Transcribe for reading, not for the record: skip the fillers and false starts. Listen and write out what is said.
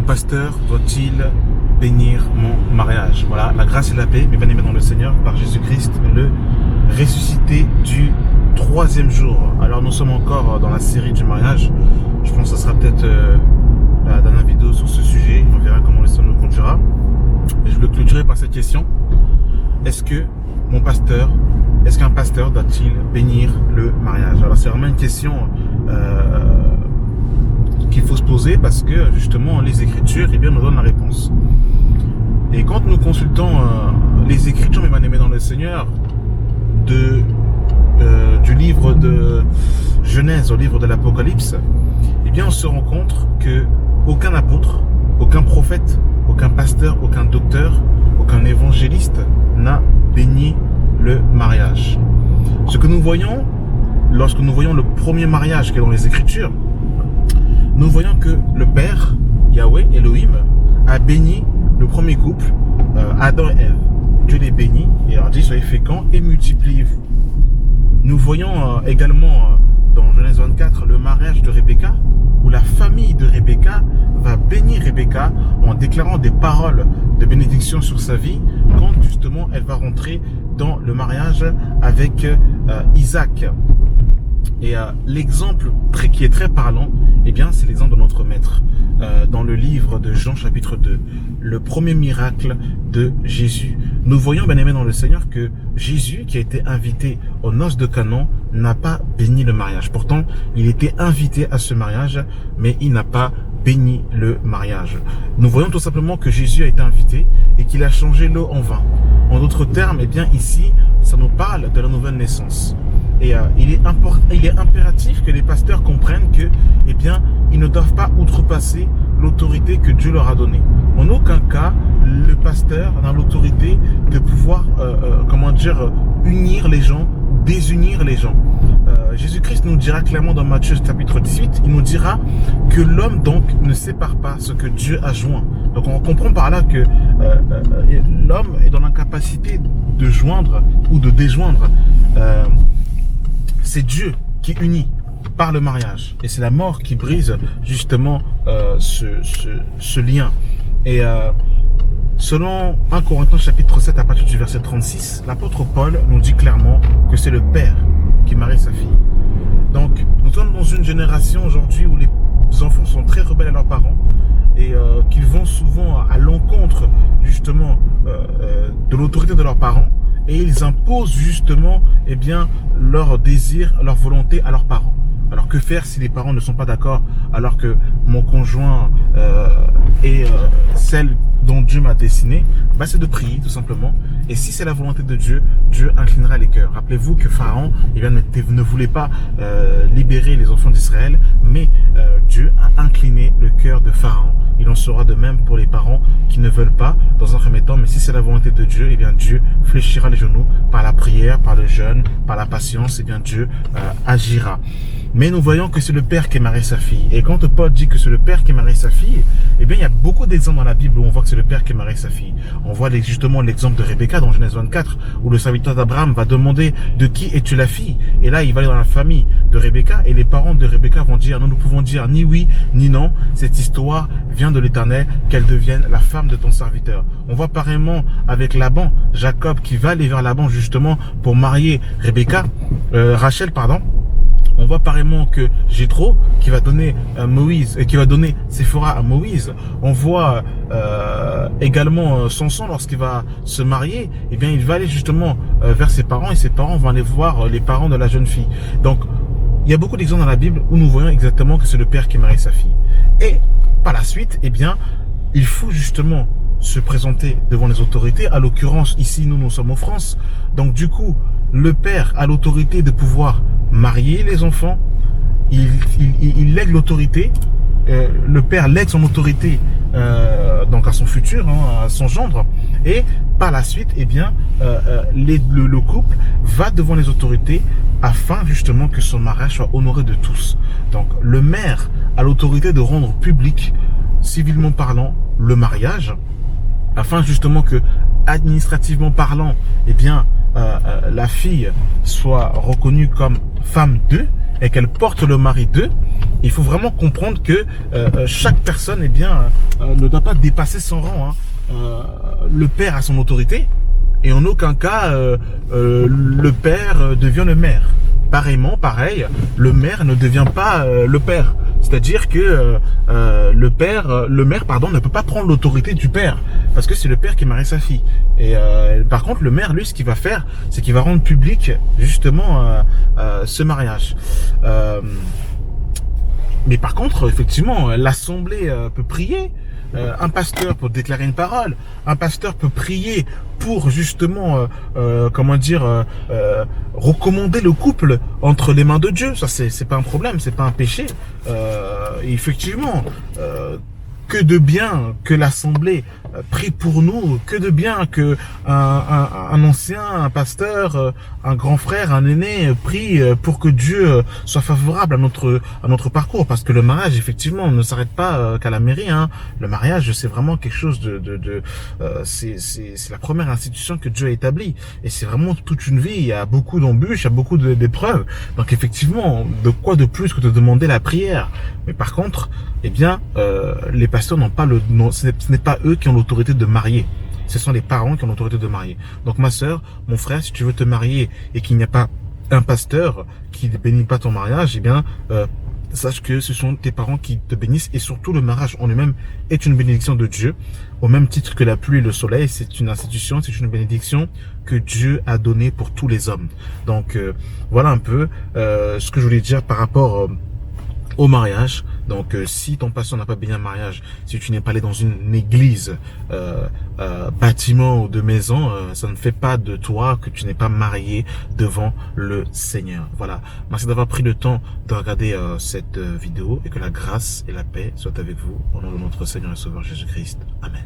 Mon pasteur doit-il bénir mon mariage? Voilà, la grâce et la paix, mes bien-aimés dans le Seigneur, par Jésus-Christ, le ressuscité du troisième jour. Alors nous sommes encore dans la série du mariage. Je pense que ce sera peut-être la dernière vidéo sur ce sujet. On verra comment le Seigneur nous conduira. Et je le clôturerai par cette question. Est-ce qu'un pasteur doit-il bénir le mariage? Alors c'est vraiment une question qu'il faut se poser parce que justement les Écritures nous donnent la réponse. Et quand nous consultons les Écritures, mes bien-aimés dans le Seigneur, du livre de Genèse au livre de l'Apocalypse, on se rend compte que aucun apôtre, aucun prophète, aucun pasteur, aucun docteur, aucun évangéliste n'a béni le mariage. Ce que nous voyons, lorsque nous voyons le premier mariage qui est dans les Écritures, nous voyons que le Père, Yahweh, Elohim, a béni le premier couple, Adam et Ève. Dieu les bénit et leur dit: soyez féconds et multipliez-vous. Nous voyons également dans Genèse 24 le mariage de Rebecca, où la famille de Rebecca va bénir Rebecca en déclarant des paroles de bénédiction sur sa vie quand justement elle va rentrer dans le mariage avec Isaac. Et l'exemple qui est très parlant, c'est l'exemple de notre maître dans le livre de Jean chapitre 2, le premier miracle de Jésus. Nous voyons, bien aimé dans le Seigneur, que Jésus, qui a été invité aux noces de Canaan, n'a pas béni le mariage. Pourtant, il était invité à ce mariage, mais il n'a pas béni le mariage. Nous voyons tout simplement que Jésus a été invité et qu'il a changé l'eau en vin. En d'autres termes, ici, ça nous parle de la nouvelle naissance. Et il est impératif que les pasteurs comprennent que, ils ne doivent pas outrepasser l'autorité que Dieu leur a donnée. En aucun cas, le pasteur n'a l'autorité de pouvoir, unir les gens, désunir les gens. Jésus-Christ nous dira clairement dans Matthieu chapitre 18, il nous dira que l'homme donc ne sépare pas ce que Dieu a joint. Donc on comprend par là que l'homme est dans l'incapacité de joindre ou de déjoindre. C'est Dieu qui unit par le mariage. Et c'est la mort qui brise justement ce lien. Et selon 1 Corinthiens chapitre 7 à partir du verset 36, l'apôtre Paul nous dit clairement que c'est le père qui marie sa fille. Donc nous sommes dans une génération aujourd'hui où les enfants sont très rebelles à leurs parents et qu'ils vont souvent à l'encontre justement de l'autorité de leurs parents. Et ils imposent justement leur désir, leur volonté à leurs parents. Alors que faire si les parents ne sont pas d'accord alors que mon conjoint est celle dont Dieu m'a destiné? C'est de prier tout simplement. Et si c'est la volonté de Dieu, Dieu inclinera les cœurs. Rappelez-vous que Pharaon ne voulait pas libérer les enfants d'Israël, mais Dieu a incliné le cœur de Pharaon. Il en sera de même pour les parents qui ne veulent pas dans un premier temps, mais si c'est la volonté de Dieu, Dieu fléchira les genoux par la prière, par le jeûne, par la patience, Dieu agira. Mais nous voyons que c'est le père qui marie sa fille. Et quand Paul dit que c'est le père qui marie sa fille, il y a beaucoup d'exemples dans la Bible où on voit que c'est le père qui marie sa fille. On voit justement l'exemple de Rebecca dans Genèse 24, où le serviteur d'Abraham va demander: de qui es-tu la fille? Et là, il va aller dans la famille de Rebecca, et les parents de Rebecca vont dire: nous ne pouvons dire ni oui ni non. Cette histoire vient de l'Éternel, qu'elle devienne la femme de ton serviteur. On voit pareillement avec Laban, Jacob qui va aller vers Laban justement pour marier Rachel. On voit pareillement que Jéthro qui va donner Séphora à Moïse. On voit également Samson lorsqu'il va se marier, il va aller justement vers ses parents et ses parents vont aller voir les parents de la jeune fille. Donc il y a beaucoup d'exemples dans la Bible où nous voyons exactement que c'est le père qui marie sa fille. Et par la suite, il faut justement se présenter devant les autorités. À l'occurrence, ici, nous sommes en France. Donc du coup, le père a l'autorité de pouvoir marier les enfants. Il lègue l'autorité. Le père lègue son autorité donc à son futur, à son gendre. Et par la suite, le couple va devant les autorités afin justement que son mariage soit honoré de tous. Donc le maire a l'autorité de rendre public, civilement parlant, le mariage, afin justement que, administrativement parlant, la fille soit reconnue comme femme d'eux et qu'elle porte le mari d'eux. Il faut vraiment comprendre que chaque personne, eh bien, ne doit pas dépasser son rang. Hein. Le père a son autorité et en aucun cas le père devient le maire. Pareillement, pareil, le maire ne devient pas le père. C'est-à-dire que le maire, pardon, ne peut pas prendre l'autorité du père parce que c'est le père qui marie sa fille. Et par contre, le maire, lui, ce qu'il va faire, c'est qu'il va rendre public justement ce mariage. Mais par contre, effectivement, l'assemblée peut prier. Un pasteur peut déclarer une parole. Un pasteur peut prier pour justement, recommander le couple entre les mains de Dieu. Ça, c'est pas un problème, c'est pas un péché. Effectivement, que de bien que l'assemblée prie pour nous, que de bien que un ancien, un pasteur, un grand frère, un aîné prie pour que Dieu soit favorable à notre parcours, parce que le mariage effectivement ne s'arrête pas qu'à la mairie. Hein. Le mariage, c'est vraiment quelque chose c'est la première institution que Dieu a établie, et c'est vraiment toute une vie. Il y a beaucoup d'embûches, il y a beaucoup d'épreuves. Donc effectivement, de quoi de plus que de demander la prière. Mais par contre, eh bien, les pasteurs n'ont pas ce n'est pas eux qui ont l'autorité de marier. Ce sont les parents qui ont l'autorité de marier. Donc ma sœur, mon frère, si tu veux te marier et qu'il n'y a pas un pasteur qui ne bénit pas ton mariage, eh bien, sache que ce sont tes parents qui te bénissent, et surtout le mariage en lui-même est une bénédiction de Dieu, au même titre que la pluie et le soleil. C'est une institution, c'est une bénédiction que Dieu a donnée pour tous les hommes. Donc voilà un peu ce que je voulais dire par rapport au mariage. Donc si ton pasteur n'a pas béni un mariage, si tu n'es pas allé dans une église, bâtiment ou de maison, ça ne fait pas de toi que tu n'es pas marié devant le Seigneur. Voilà, merci d'avoir pris le temps de regarder cette vidéo, et que la grâce et la paix soient avec vous au nom de notre Seigneur et Sauveur Jésus-Christ. Amen.